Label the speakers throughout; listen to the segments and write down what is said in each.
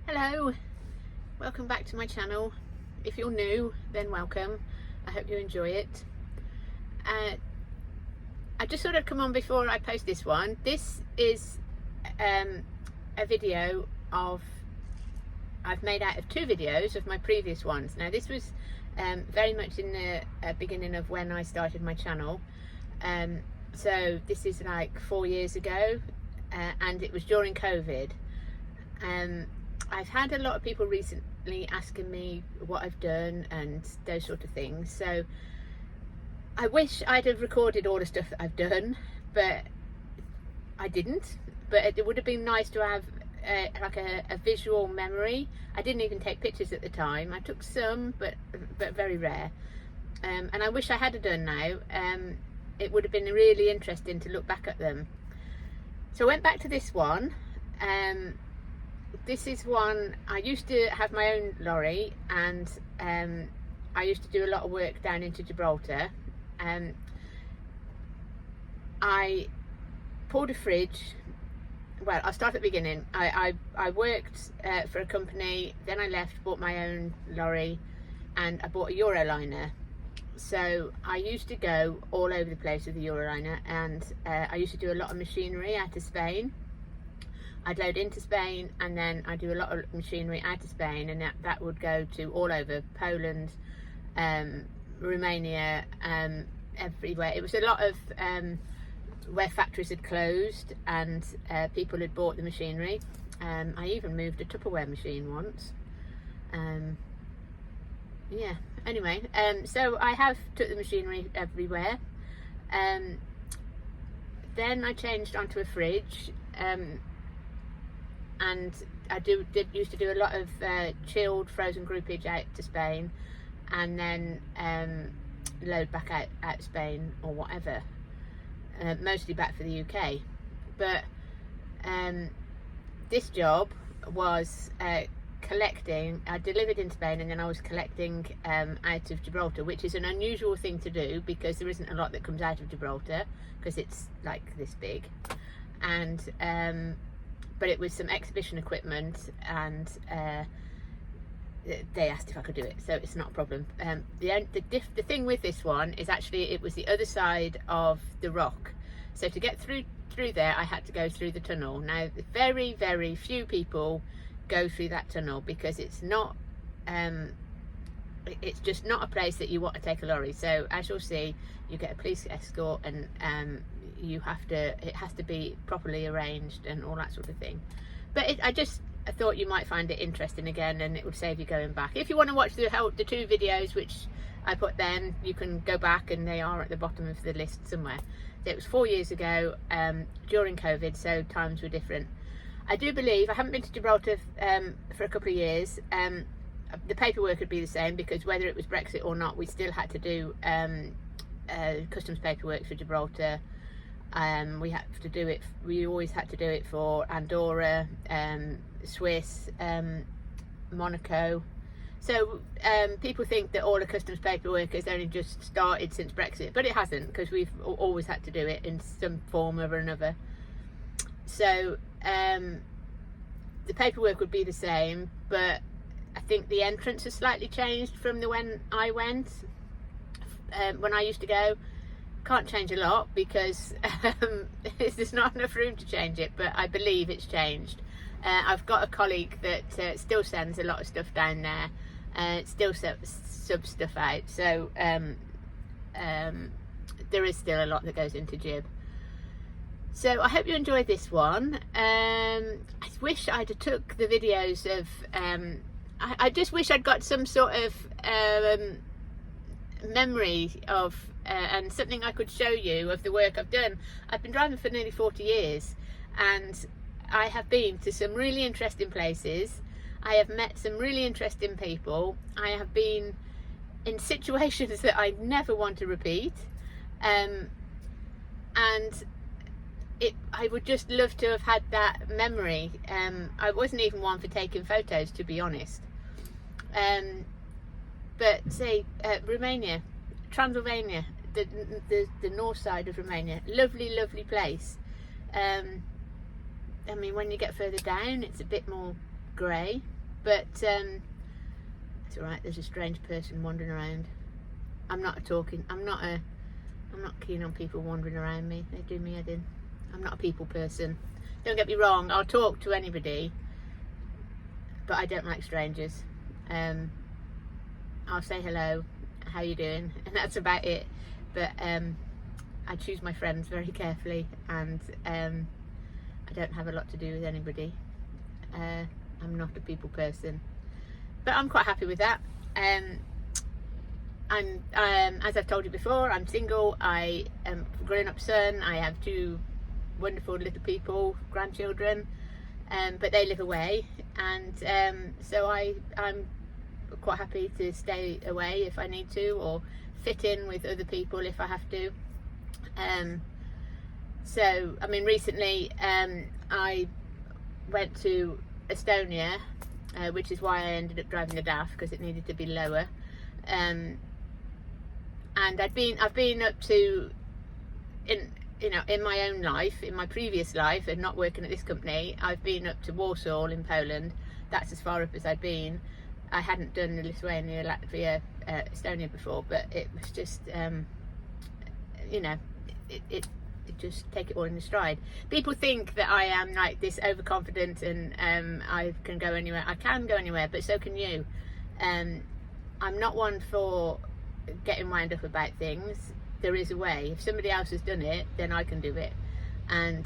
Speaker 1: Hello, welcome back to my channel. If you're new, then welcome. I hope you enjoy it. I just thought I'd come on before I post this one. This is a video I've made out of two videos of my previous ones. Now this was very much in the beginning of when I started my channel. So this is like 4 years ago, and it was during COVID. I've had a lot of people recently asking me what I've done and those sort of things, so I wish I'd have recorded all the stuff that I've done, but I didn't. But it would have been nice to have like a visual memory. I didn't even take pictures at the time. I took some, but very rare, and I wish I had done now. It would have been really interesting to look back at them. So I went back to this one. This is one, I used to have my own lorry, and I used to do a lot of work down into Gibraltar. I pulled a fridge. Well, I'll start at the beginning. I worked for a company, then I left, bought my own lorry, and I bought a Euroliner. So I used to go all over the place with the Euroliner, and I used to do a lot of machinery out of Spain. I'd load into Spain, and then I'd do a lot of machinery out of Spain, and that would go to all over Poland, Romania, everywhere. It was a lot of where factories had closed and people had bought the machinery. I even moved a Tupperware machine once. Yeah, anyway, so I have took the machinery everywhere. Then I changed onto a fridge. And I used to do a lot of chilled frozen groupage out to Spain, and then load back out Spain or whatever, mostly back for the UK. But this job was collecting. I delivered in Spain, and then I was collecting out of Gibraltar, which is an unusual thing to do because there isn't a lot that comes out of Gibraltar because it's like this big. And but it was some exhibition equipment, and they asked if I could do it, so it's not a problem. The thing with this one is actually it was the other side of the rock, so to get through there I had to go through the tunnel. Now very few people go through that tunnel because it's not it's just not a place that you want to take a lorry. So as you'll see, you get a police escort, and it has to be properly arranged and all that sort of thing. But I thought you might find it interesting again, and it would save you going back. If you want to watch the two videos which I put then, you can go back, and they are at the bottom of the list somewhere. So it was 4 years ago, during COVID, so times were different. I do believe, I haven't been to Gibraltar for a couple of years. The paperwork would be the same, because whether it was Brexit or not, we still had to do customs paperwork for Gibraltar. We always had to do it for Andorra, Swiss, Monaco. So people think that all the customs paperwork has only just started since Brexit, but it hasn't, because we've always had to do it in some form or another. So the paperwork would be the same, but I think the entrance has slightly changed from when I went. When I used to go, can't change a lot because there's not enough room to change it, but I believe it's changed. I've got a colleague that still sends a lot of stuff down there, still sub stuff out, so there is still a lot that goes into Gib. So I hope you enjoyed this one. I wish I'd have took the videos of I just wish I'd got some sort of memory of and something I could show you of the work I've done. I've been driving for nearly 40 years, and I have been to some really interesting places. I have met some really interesting people. I have been in situations that I never want to repeat, and I would just love to have had that memory. I wasn't even one for taking photos, to be honest. But say Romania, Transylvania, the north side of Romania, lovely place. I mean, when you get further down, it's a bit more grey. But it's all right. There's a strange person wandering around. I'm not keen on people wandering around me. They do me head in. I'm not a people person. Don't get me wrong, I'll talk to anybody, but I don't like strangers. I'll say hello, how you doing, and that's about it. But I choose my friends very carefully, and I don't have a lot to do with anybody. I'm not a people person, but I'm quite happy with that. I'm as I've told you before, I'm single. I am a grown-up son. I have 2 wonderful little people, grandchildren, but they live away, and so I'm quite happy to stay away if I need to, or fit in with other people if I have to. So I mean, recently I went to Estonia, which is why I ended up driving the DAF, because it needed to be lower. And I've been up to, in my own life, in my previous life, and not working at this company, I've been up to Warsaw in Poland. That's as far up as I've been. I hadn't done the Lithuania, Latvia, Estonia before, but it was just, it just take it all in the stride. People think that I am like this overconfident and I can go anywhere. I can go anywhere, but so can you. I'm not one for getting wound up about things. There is a way. If somebody else has done it, then I can do it, and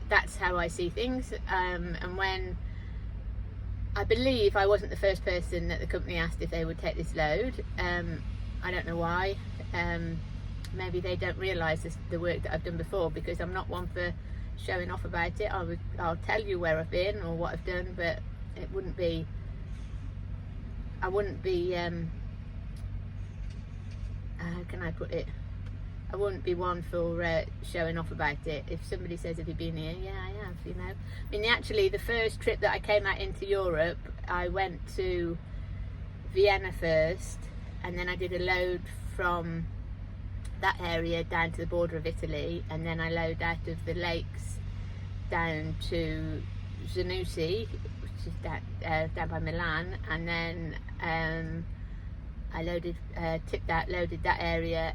Speaker 1: that's how I see things. And when I believe I wasn't the first person that the company asked if they would take this load. I don't know why. Maybe they don't realise the work that I've done before, because I'm not one for showing off about it. I'll tell you where I've been or what I've done, but it wouldn't be. I wouldn't be. How can I put it? I wouldn't be one for showing off about it. If somebody says, "Have you been here?" Yeah, I have. I mean, actually, the first trip that I came out into Europe, I went to Vienna first, and then I did a load from that area down to the border of Italy, and then I load out of the lakes down to Zanussi, which is down by Milan, and then I loaded that area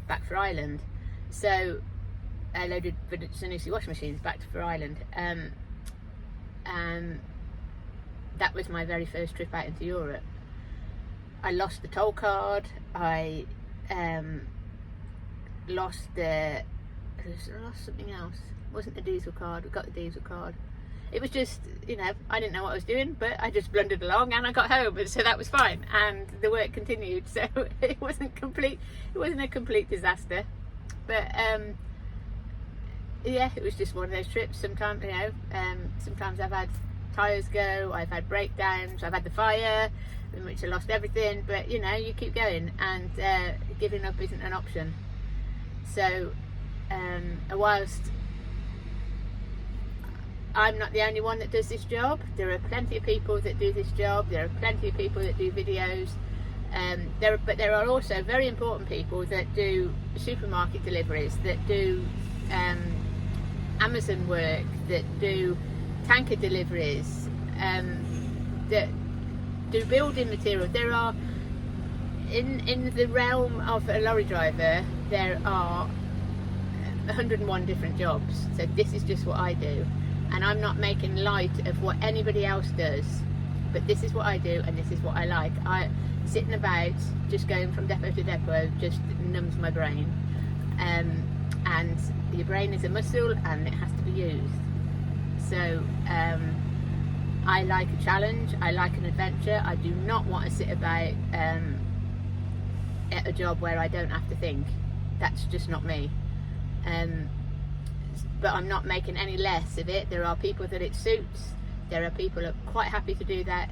Speaker 1: back for Ireland. So I loaded for the Zanussi washing machines back for Ireland. That was my very first trip out into Europe. I lost the toll card. I lost something else. It wasn't the diesel card. We got the diesel card. It was just, I didn't know what I was doing, but I just blundered along and I got home, so that was fine, and the work continued. So it wasn't a complete disaster, but yeah, it was just one of those trips. Sometimes, sometimes I've had tyres go, I've had breakdowns, I've had the fire in which I lost everything, but you keep going, and giving up isn't an option. So whilst I'm not the only one that does this job, there are plenty of people that do this job. There are plenty of people that do videos. But there are also very important people that do supermarket deliveries, that do Amazon work, that do tanker deliveries, that do building material. There are, in the realm of a lorry driver, there are 101 different jobs. So this is just what I do. And I'm not making light of what anybody else does, but this is what I do, and this is what I like. Sitting about, just going from depot to depot, just numbs my brain. And your brain is a muscle, and it has to be used. So I like a challenge. I like an adventure. I do not want to sit about at a job where I don't have to think. That's just not me. But I'm not making any less of it. There are people that it suits. There are people that are quite happy to do that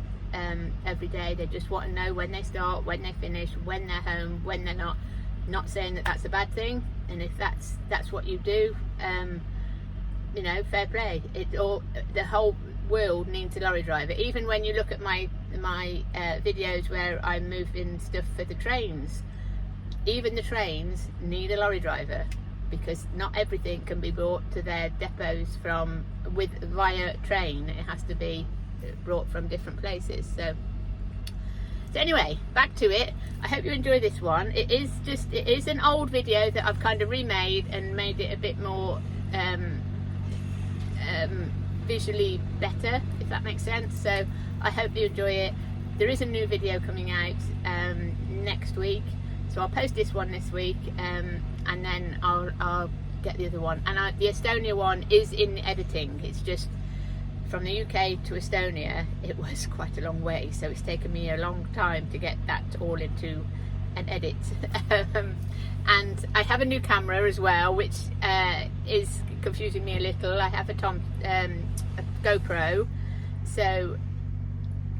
Speaker 1: every day. They just want to know when they start, when they finish, when they're home, when they're not. Not saying that that's a bad thing, and if that's what you do, fair play. The whole world needs a lorry driver. Even when you look at my videos where I'm moving stuff for the trains, even the trains need a lorry driver. because not everything can be brought to their depots via train. It has to be brought from different places. So anyway, back to it. I hope you enjoy this one. It is an old video that I've kind of remade and made it a bit more visually better, if that makes sense. So I hope you enjoy it. There is a new video coming out next week, so I'll post this one this week, and then I'll get the other one. And the Estonia one is in editing. It's just from the UK to Estonia, it was quite a long way, so it's taken me a long time to get that all into an edit. And I have a new camera as well, which is confusing me a little. I have a GoPro, so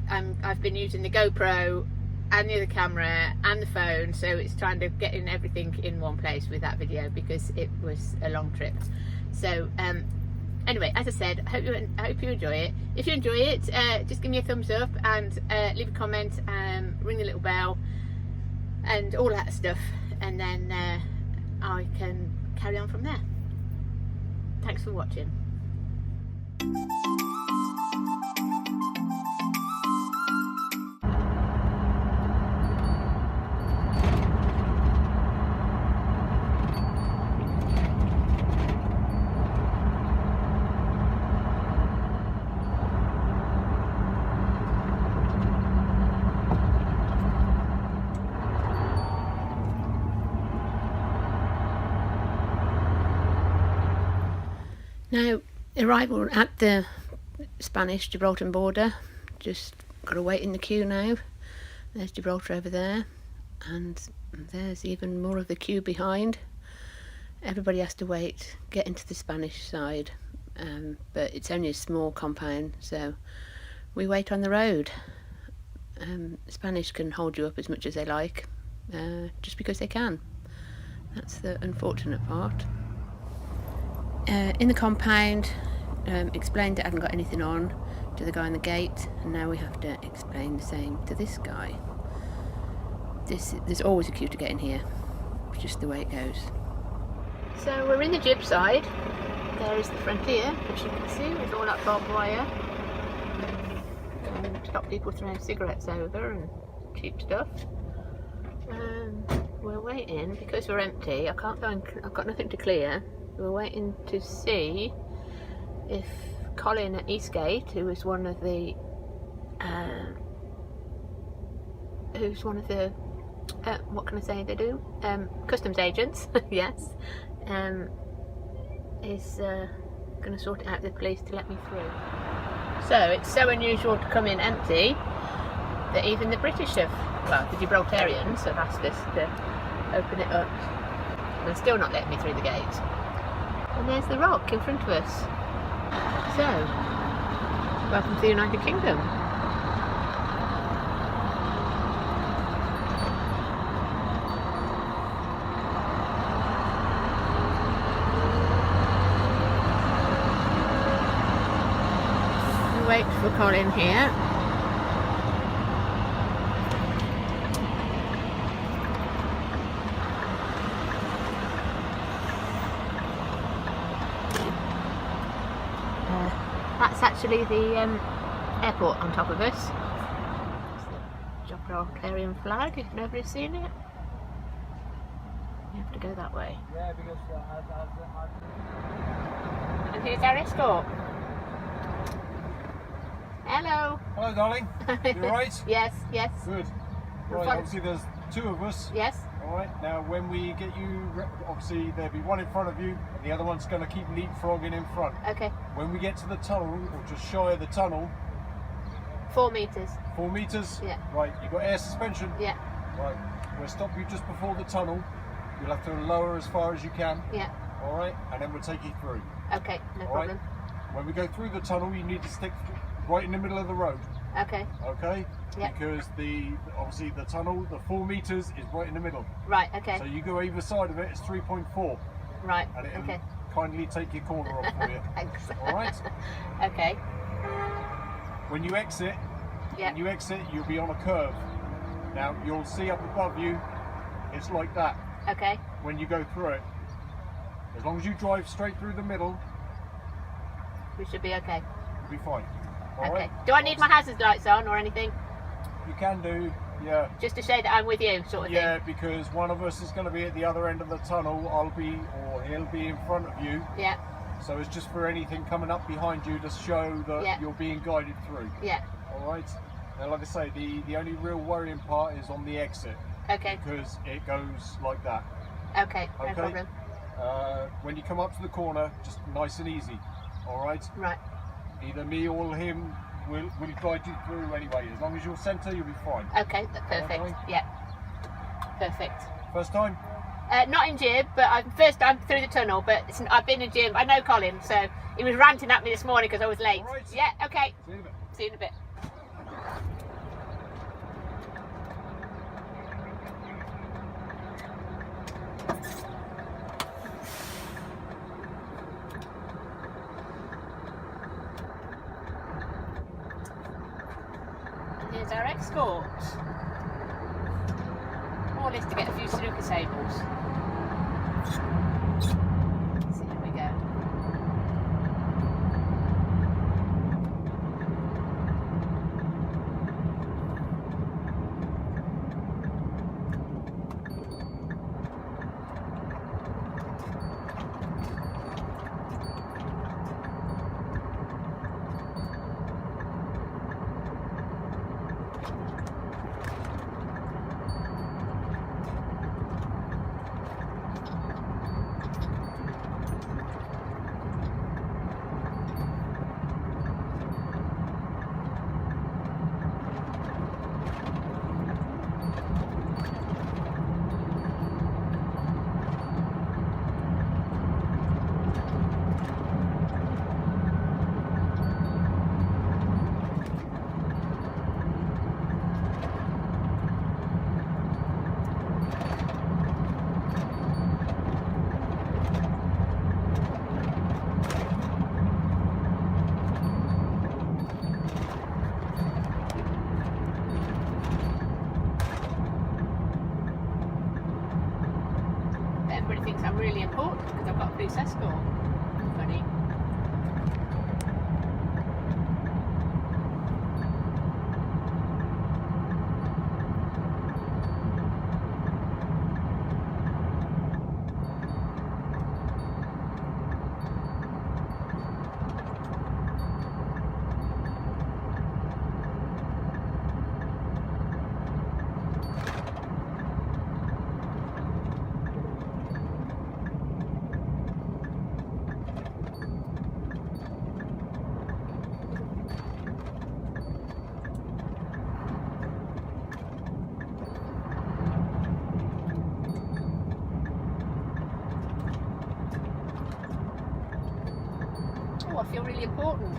Speaker 1: I've been using the GoPro and the other camera and the phone, so it's trying to get in everything in one place with that video because it was a long trip. So anyway, as I said, I hope you enjoy it. If you enjoy it, just give me a thumbs up and leave a comment, ring the little bell and all that stuff, and then I can carry on from there. Thanks for watching. Now, arrival at the Spanish Gibraltar border. Just got to wait in the queue now. There's Gibraltar over there, and there's even more of the queue behind. Everybody has to wait, get into the Spanish side, but it's only a small compound, so we wait on the road. Spanish can hold you up as much as they like, just because they can. That's the unfortunate part. In the compound, explained that I hadn't got anything on to the guy on the gate, and now we have to explain the same to this guy. There's always a queue to get in here. It's just the way it goes. So we're in the Gib side. There is the frontier, which you can see with all that barbed wire. And stop people throwing cigarettes over and cheap stuff. We're waiting because we're empty. I can't go and I've got nothing to clear. We're waiting to see if Colin at Eastgate, who was one of the what can I say they do? Customs agents, yes, is going to sort it out with the police to let me through. So it's so unusual to come in empty that even the British have, well, the Gibraltarians have asked us to open it up. And they're still not letting me through the gate. And there's the rock in front of us. So, welcome to the United Kingdom. We wait for Colin here. That's actually the airport on top of us. It's the Gibraltarian flag, if nobody's seen it. You have to go that way. Yeah, because and here's our escort. Hello.
Speaker 2: Hello, darling. You alright?
Speaker 1: Yes, yes.
Speaker 2: Good. Right, obviously there's two of us.
Speaker 1: Yes.
Speaker 2: Alright, now when we get you, obviously there'll be one in front of you, and the other one's going to keep leapfrogging in front.
Speaker 1: Okay.
Speaker 2: When we get to the tunnel, or just shy of the tunnel.
Speaker 1: 4 metres.
Speaker 2: 4 metres?
Speaker 1: Yeah.
Speaker 2: Right, you got air suspension?
Speaker 1: Yeah.
Speaker 2: Right, we'll stop you just before the tunnel. You'll have to lower as far as you can.
Speaker 1: Yeah.
Speaker 2: Alright, and then we'll take you through.
Speaker 1: Okay, no problem.
Speaker 2: When we go through the tunnel, you need to stick right in the middle of the road.
Speaker 1: Okay.
Speaker 2: Okay?
Speaker 1: Yep.
Speaker 2: Because obviously the tunnel, the 4 metres is right in the middle.
Speaker 1: Right, okay.
Speaker 2: So you go either side of it, it's 3.4.
Speaker 1: Right,
Speaker 2: and it'll
Speaker 1: okay.
Speaker 2: kindly take your corner off for you.
Speaker 1: Thanks.
Speaker 2: Alright?
Speaker 1: Okay.
Speaker 2: When you exit,
Speaker 1: Yep.
Speaker 2: you'll be on a curve. Now you'll see up above you, it's like that.
Speaker 1: Okay.
Speaker 2: When you go through it. As long as you drive straight through the middle,
Speaker 1: We should be okay.
Speaker 2: you'll be fine. All
Speaker 1: Okay.
Speaker 2: right?
Speaker 1: Do I need my hazard lights on or anything?
Speaker 2: You can do, yeah.
Speaker 1: Just to show that I'm with you, sort of
Speaker 2: Yeah,
Speaker 1: thing.
Speaker 2: because one of us is going to be at the other end of the tunnel. He'll be in front of you.
Speaker 1: Yeah.
Speaker 2: So it's just for anything coming up behind you to show that
Speaker 1: Yeah.
Speaker 2: you're being guided through.
Speaker 1: Yeah.
Speaker 2: All right. Now, like I say, the only real worrying part is on the exit
Speaker 1: Okay.
Speaker 2: because it goes like that.
Speaker 1: Okay. No
Speaker 2: Okay.
Speaker 1: problem.
Speaker 2: When you come up to the corner, just nice and easy. All right.
Speaker 1: Right.
Speaker 2: Either me or him will guide you through anyway. As long as you're centre, you'll be fine.
Speaker 1: Okay. Perfect.
Speaker 2: Okay.
Speaker 1: Yeah. Perfect.
Speaker 2: First time.
Speaker 1: Not in Gib, but I'm through the tunnel. But I've been in Gib. I know Colin, so he was ranting at me this morning because I was late.
Speaker 2: All right.
Speaker 1: Yeah. Okay.
Speaker 2: See you in a bit.
Speaker 1: See you in a bit. Here's our escort. All is to get a few snooker tables. So here we go. Everybody thinks I'm really important because I've got a police escort. Funny. Oh, I feel really important.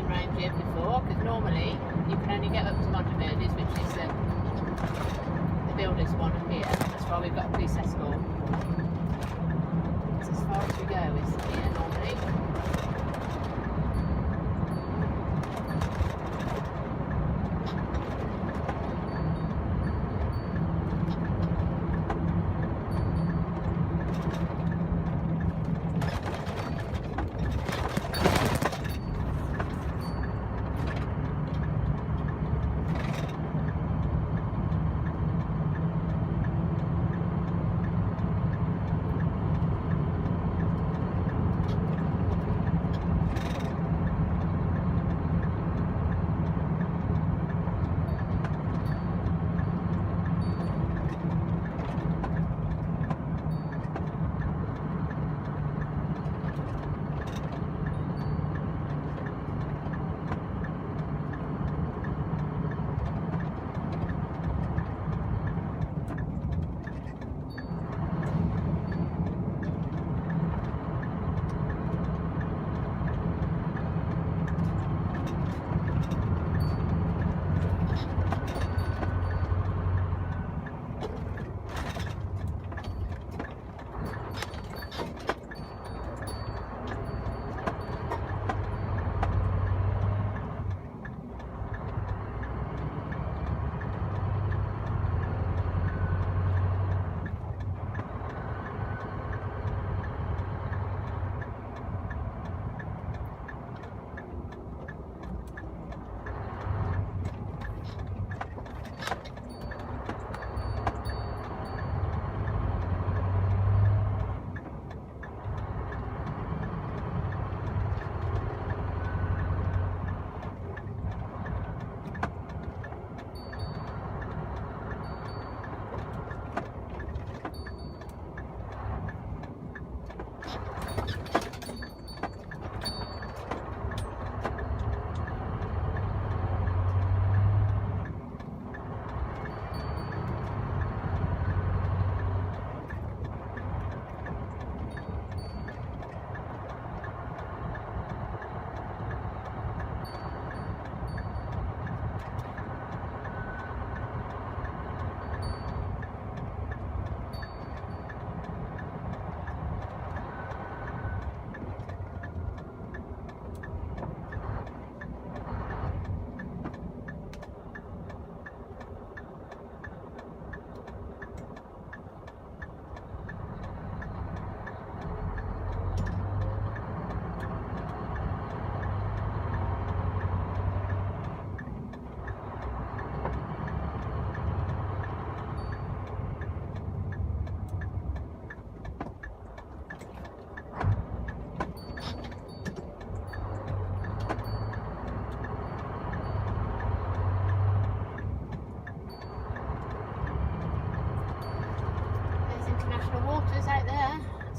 Speaker 1: been round here before, because normally you can only get up to Monteverdes, which is the builder's one up here. That's why we've got a police escort. That's as far as we go is here normally.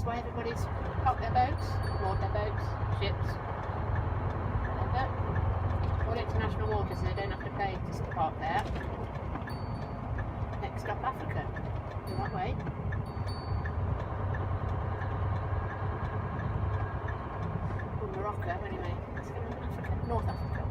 Speaker 1: Everybody's parked their boats, moored their boats, ships, whatever. All international waters, so they don't have to pay just to park there. Next stop, Africa. In that way. Or Morocco, anyway. Let's go to Africa, North Africa.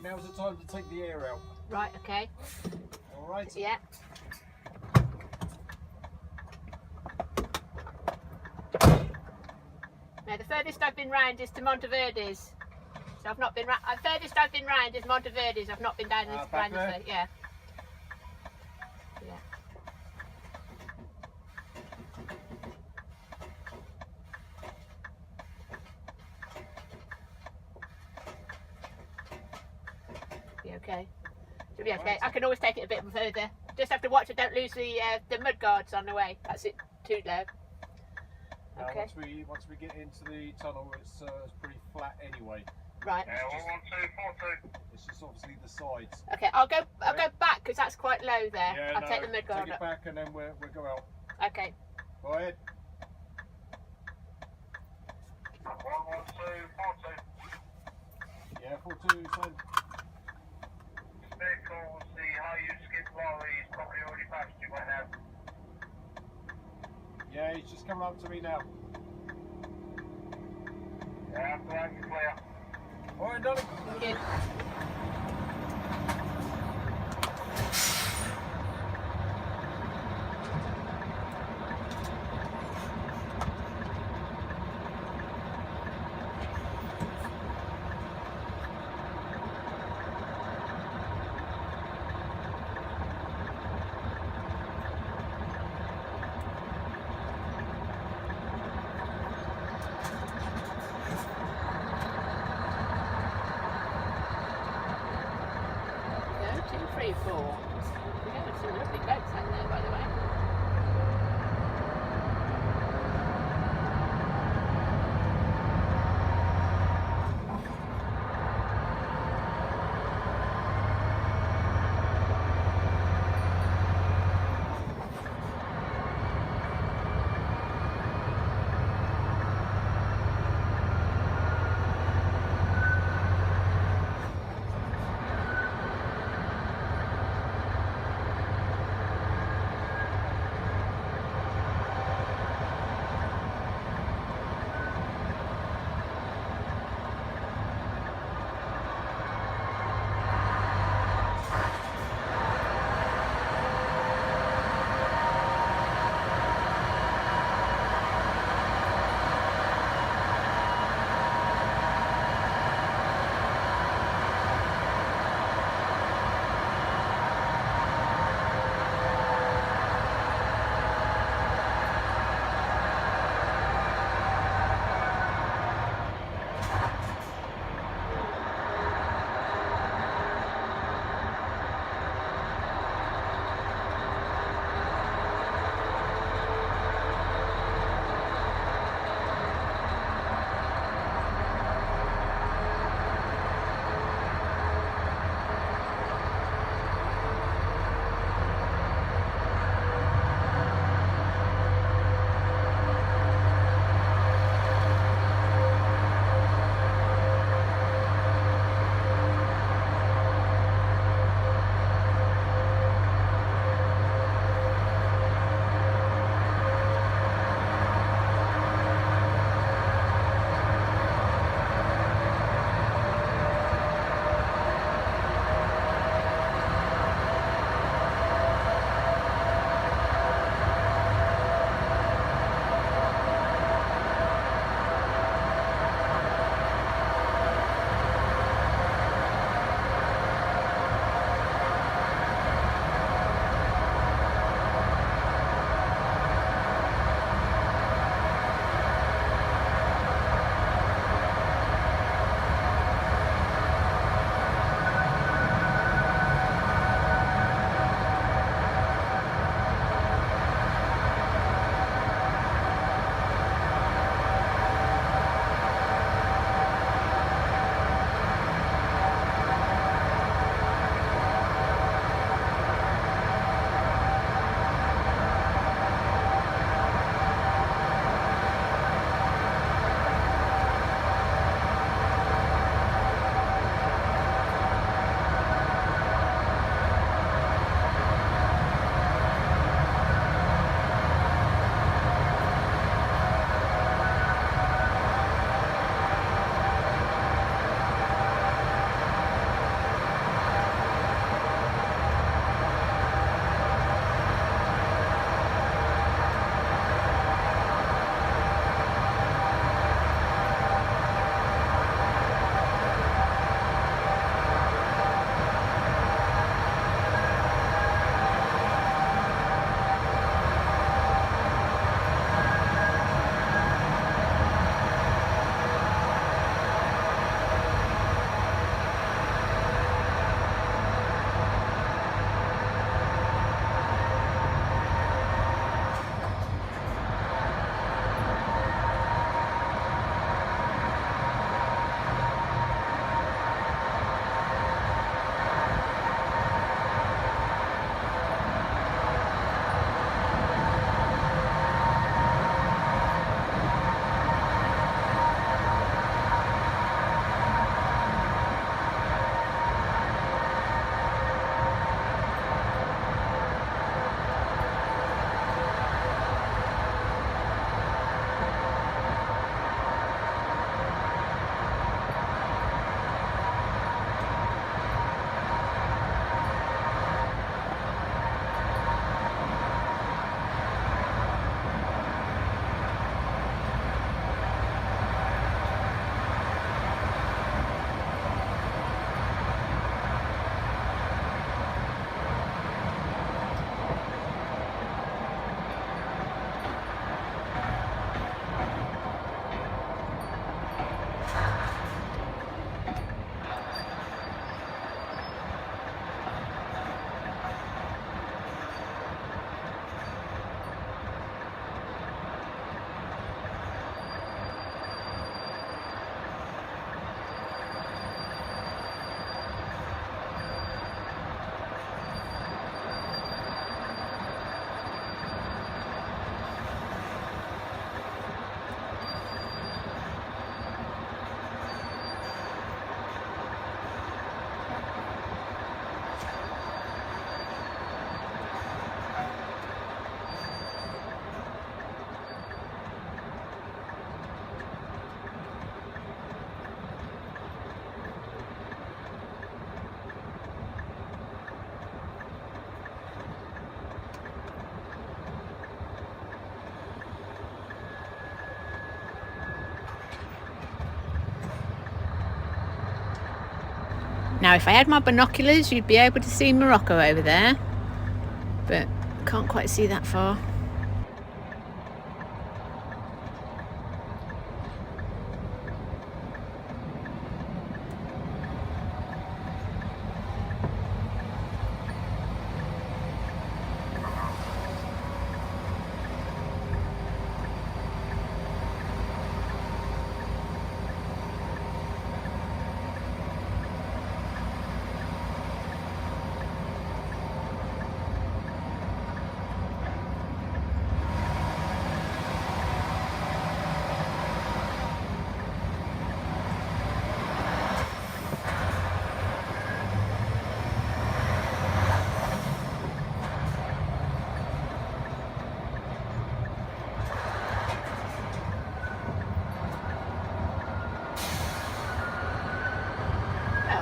Speaker 2: now's the time to take the air out.
Speaker 1: Right, okay.
Speaker 2: All right?
Speaker 1: Yeah. Now the furthest I've been round is to Monteverde's. So I've not been furthest I've been round is Monteverde's. I've not been down this
Speaker 2: back
Speaker 1: round this
Speaker 2: there?
Speaker 1: way. Yeah. Yeah. Be okay. Should be okay.
Speaker 2: Right.
Speaker 1: I can always take it a bit further. Just have to watch I don't lose the mud guards on the way. That's it too low.
Speaker 2: Now,
Speaker 1: Okay.
Speaker 2: once we get into the tunnel, it's pretty flat anyway.
Speaker 1: Right.
Speaker 3: Yeah, 11242.
Speaker 2: It's just obviously the sides.
Speaker 1: Okay, I'll go back because that's quite low there.
Speaker 2: Yeah,
Speaker 1: I'll
Speaker 2: no,
Speaker 1: take the mud guard
Speaker 2: take it
Speaker 1: up.
Speaker 2: back and then we'll go out.
Speaker 1: Okay.
Speaker 2: Go ahead.
Speaker 3: 11242.
Speaker 2: Yeah, 42, son.
Speaker 3: Vehicles, the high-use skip lorries probably already passed you by now.
Speaker 2: Yeah, he's just coming up to me now.
Speaker 3: Yeah, after that you're clear.
Speaker 2: All right, darling.
Speaker 1: Thank you. Now if I had my binoculars you'd be able to see Morocco over there, but can't quite see that far.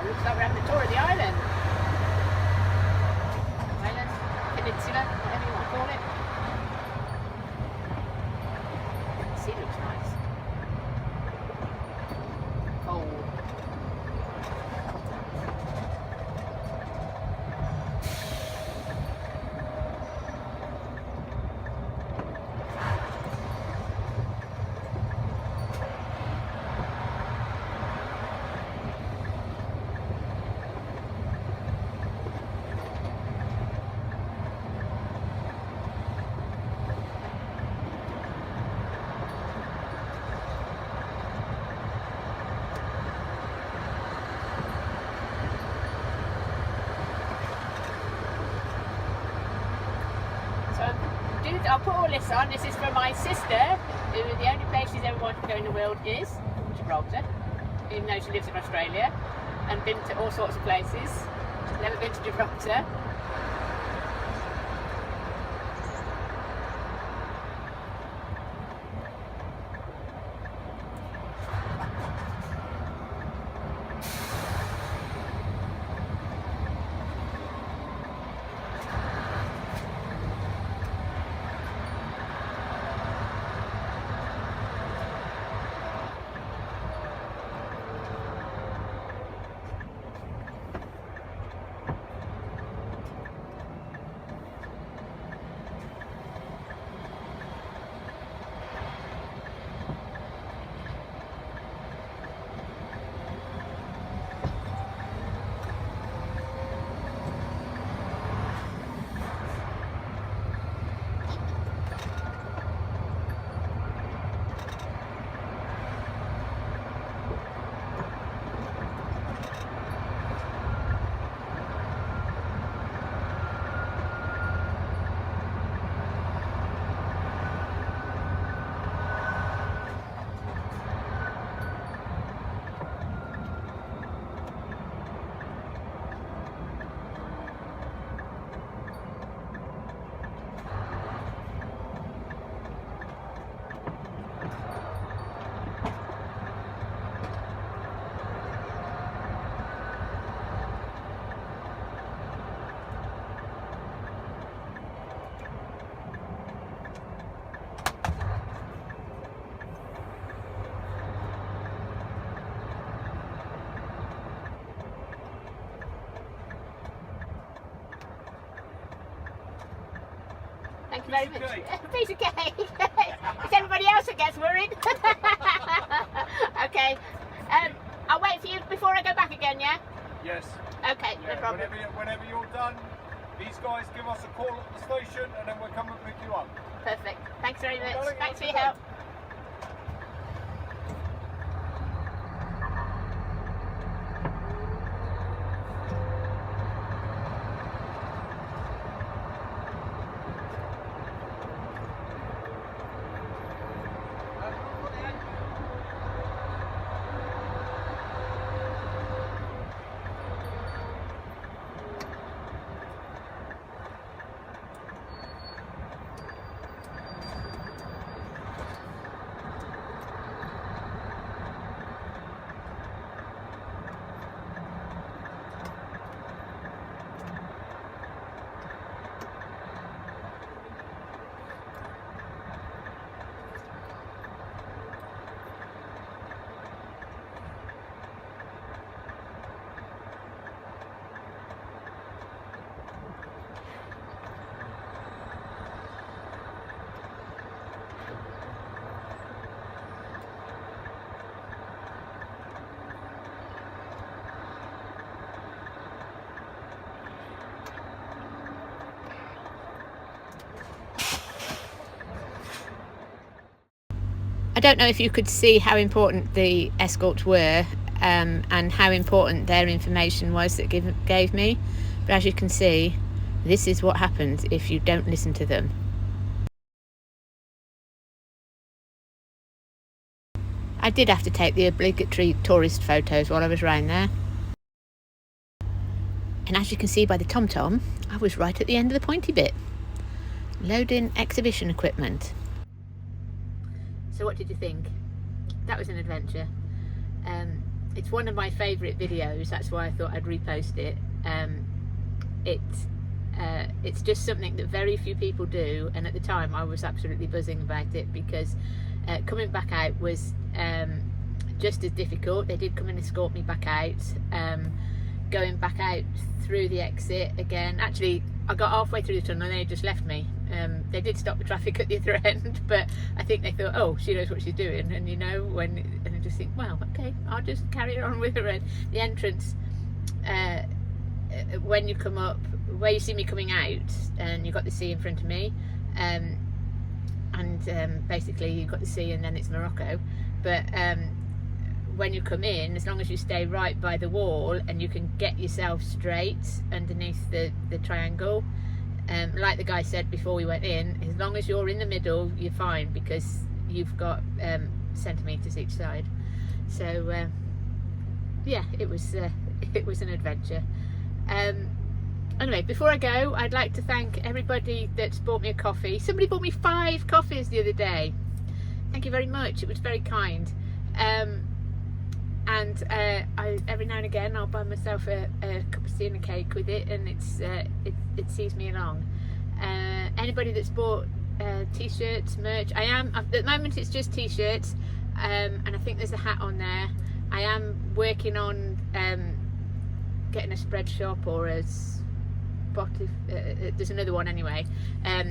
Speaker 1: Looks like we're having a tour of the island. Island, peninsula, whatever you want to call it. The sea looks nice. Cold. I'll put all this on. This is for my sister, who the only place she's ever wanted to go in the world is Gibraltar, even though she lives in Australia and been to all sorts of places. She's never been to Gibraltar. Thank you very much. Piece of cake. It's everybody else that gets worried. Okay. I'll wait for you before I go back again, yeah?
Speaker 2: Yes.
Speaker 1: Okay,
Speaker 2: Yeah,
Speaker 1: no problem.
Speaker 2: whenever you're done, these guys give us a call at the station and then we'll come and pick you up.
Speaker 1: Perfect. Thanks very much. Thanks for your help. I don't know if you could see how important the escorts were and how important their information was that gave me, but as you can see, this is what happens if you don't listen to them. I did have to take the obligatory tourist photos while I was around there. And as you can see by the TomTom, I was right at the end of the pointy bit, loading exhibition equipment. So what did you think? That was an adventure. It's one of my favourite videos, that's why I thought I'd repost it. It's just something that very few people do, and at the time I was absolutely buzzing about it because coming back out was just as difficult. They did come and escort me back out. Going back out through the exit again, actually I got halfway through the tunnel and they just left me. They did stop the traffic at the other end, but I think they thought, oh, she knows what she's doing, and you know, and I just think, well, okay, I'll just carry on with her. And the entrance, when you come up, where you see me coming out, and you've got the sea in front of me, and basically you've got the sea and then it's Morocco, but when you come in, as long as you stay right by the wall and you can get yourself straight underneath the triangle, like the guy said before we went in, as long as you're in the middle you're fine, because you've got centimetres each side. So yeah, it was an adventure. Anyway, before I go, I'd like to thank everybody that's bought me a coffee. Somebody bought me 5 coffees the other day. Thank you very much, it was very kind. And I, every now and again I'll buy myself a cup of tea and a cake with it, and it sees me along. Anybody that's bought t-shirts, merch, at the moment it's just t-shirts, and I think there's a hat on there. I am working on getting a spread shop or a spot, there's another one anyway,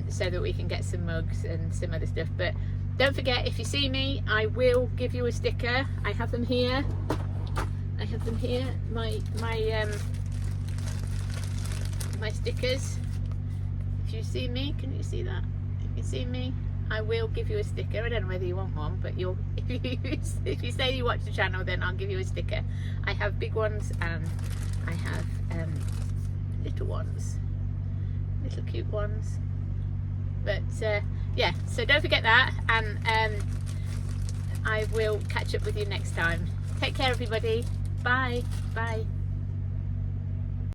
Speaker 1: so that we can get some mugs and some other stuff. But don't forget, if you see me, I will give you a sticker. I have them here. I have them here. My stickers. If you see me, can you see that? If you see me, I will give you a sticker. I don't know whether you want one, but if you say you watch the channel, then I'll give you a sticker. I have big ones and I have little ones, little cute ones. But yeah, so don't forget that, and I will catch up with you next time. Take care, everybody. Bye.